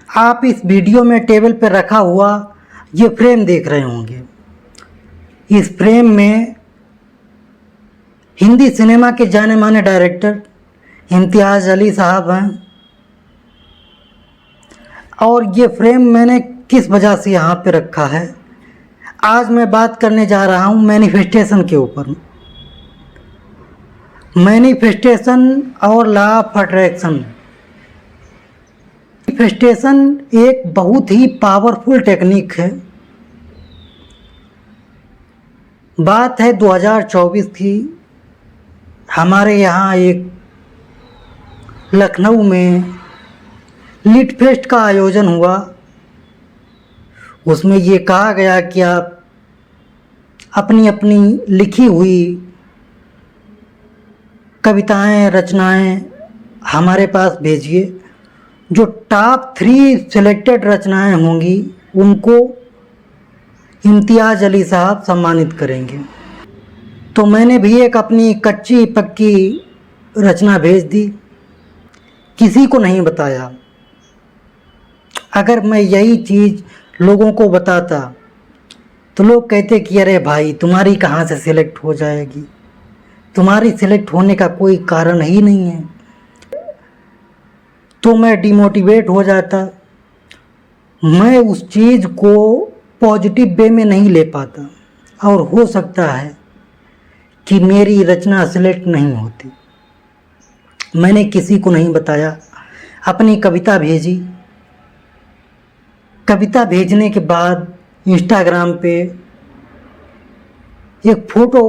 आप इस वीडियो में टेबल पर रखा हुआ ये फ्रेम देख रहे होंगे। इस फ्रेम में हिंदी सिनेमा के जाने माने डायरेक्टर इम्तियाज़ अली साहब हैं। और ये फ्रेम मैंने किस वजह से यहाँ पे रखा है, आज मैं बात करने जा रहा हूँ मैनिफेस्टेशन के ऊपर। मैनिफेस्टेशन और लॉ ऑफ अट्रैक्शन। मैनिफेस्टेशन एक बहुत ही पावरफुल टेक्निक है। बात है 2024 की। हमारे यहाँ एक लखनऊ में लिट फेस्ट का आयोजन हुआ। उसमें ये कहा गया कि आप अपनी अपनी लिखी हुई कविताएं, रचनाएं हमारे पास भेजिए। जो टॉप 3 सिलेक्टेड रचनाएं होंगी उनको इम्तियाज़ अली साहब सम्मानित करेंगे। तो मैंने भी एक अपनी कच्ची पक्की रचना भेज दी, किसी को नहीं बताया। अगर मैं यही चीज़ लोगों को बताता तो लोग कहते कि अरे भाई तुम्हारी कहाँ से सिलेक्ट हो जाएगी, तुम्हारी सिलेक्ट होने का कोई कारण ही नहीं है। तो मैं डिमोटिवेट हो जाता, मैं उस चीज़ को पॉजिटिव वे में नहीं ले पाता और हो सकता है कि मेरी रचना सिलेक्ट नहीं होती। मैंने किसी को नहीं बताया, अपनी कविता भेजी। कविता भेजने के बाद इंस्टाग्राम पे एक फ़ोटो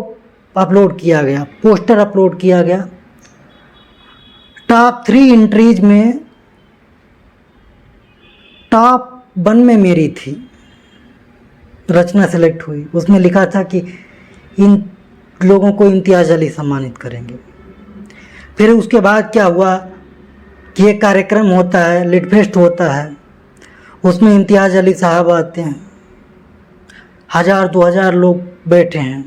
अपलोड किया गया, पोस्टर अपलोड किया गया। टॉप 3 एंट्रीज में टॉप 1 में मेरी थी, रचना सेलेक्ट हुई। उसमें लिखा था कि इन लोगों को इम्तियाज़ अली सम्मानित करेंगे। फिर उसके बाद क्या हुआ कि एक कार्यक्रम होता है, लिट फेस्ट होता है, उसमें इम्तियाज़ अली साहब आते हैं। 1000-2000 लोग बैठे हैं,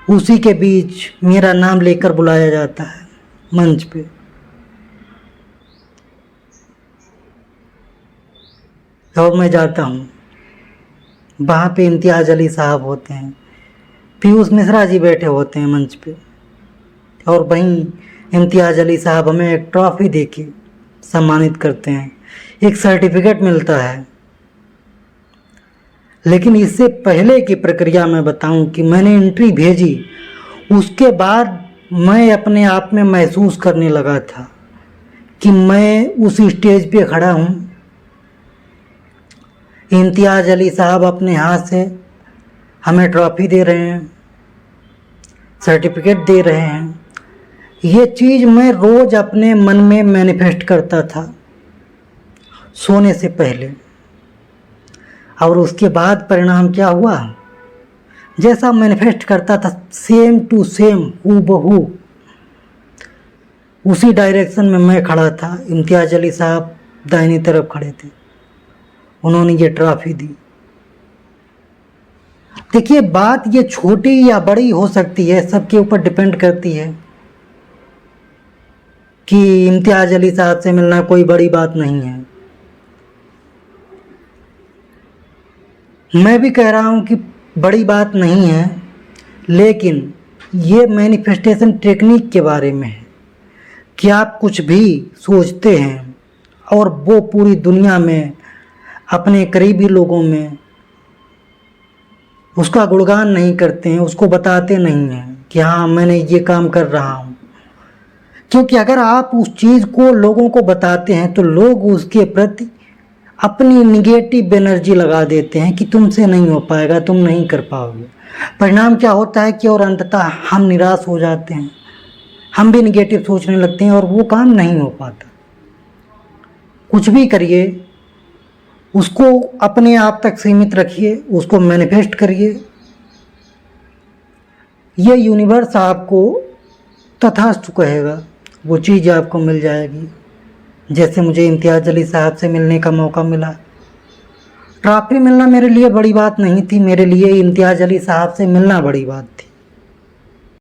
उसी के बीच मेरा नाम लेकर बुलाया जाता है मंच पे। और मैं जाता हूँ, वहाँ पे इम्तियाज़ अली साहब होते हैं, पीयूष मिश्रा जी बैठे होते हैं मंच पे। और वहीं इम्तियाज़ अली साहब हमें एक ट्रॉफ़ी देके सम्मानित करते हैं, एक सर्टिफिकेट मिलता है। लेकिन इससे पहले की प्रक्रिया मैं बताऊं कि मैंने एंट्री भेजी, उसके बाद मैं अपने आप में महसूस करने लगा था कि मैं उस स्टेज पे खड़ा हूँ। इम्तियाज़ अली साहब अपने हाथ से हमें ट्रॉफ़ी दे रहे हैं, सर्टिफिकेट दे रहे हैं। ये चीज़ मैं रोज़ अपने मन में मैनिफेस्ट करता था सोने से पहले। और उसके बाद परिणाम क्या हुआ, जैसा मैनिफेस्ट करता था सेम टू सेम हूबहू उसी डायरेक्शन में मैं खड़ा था। इम्तियाज़ अली साहब दाहिनी तरफ खड़े थे, उन्होंने ये ट्रॉफ़ी दी। देखिए, बात ये छोटी या बड़ी हो सकती है, सबके ऊपर डिपेंड करती है कि इम्तियाज़ अली साहब से मिलना कोई बड़ी बात नहीं है। मैं भी कह रहा हूँ कि बड़ी बात नहीं है, लेकिन ये मैनिफेस्टेशन टेक्निक के बारे में है कि आप कुछ भी सोचते हैं और वो पूरी दुनिया में अपने करीबी लोगों में उसका गुणगान नहीं करते हैं, उसको बताते नहीं हैं कि हाँ मैंने ये काम कर रहा हूँ। क्योंकि अगर आप उस चीज़ को लोगों को बताते हैं तो लोग उसके प्रति अपनी निगेटिव एनर्जी लगा देते हैं कि तुमसे नहीं हो पाएगा, तुम नहीं कर पाओगे। परिणाम क्या होता है कि और अंततः हम निराश हो जाते हैं, हम भी निगेटिव सोचने लगते हैं और वो काम नहीं हो पाता। कुछ भी करिए, उसको अपने आप तक सीमित रखिए, उसको मैनिफेस्ट करिए। ये यूनिवर्स आपको तथास्तु कहेगा, वो चीज़ आपको मिल जाएगी। जैसे मुझे इम्तियाज़ अली साहब से मिलने का मौका मिला। ट्रॉफ़ी मिलना मेरे लिए बड़ी बात नहीं थी, मेरे लिए इम्तियाज़ अली साहब से मिलना बड़ी बात थी।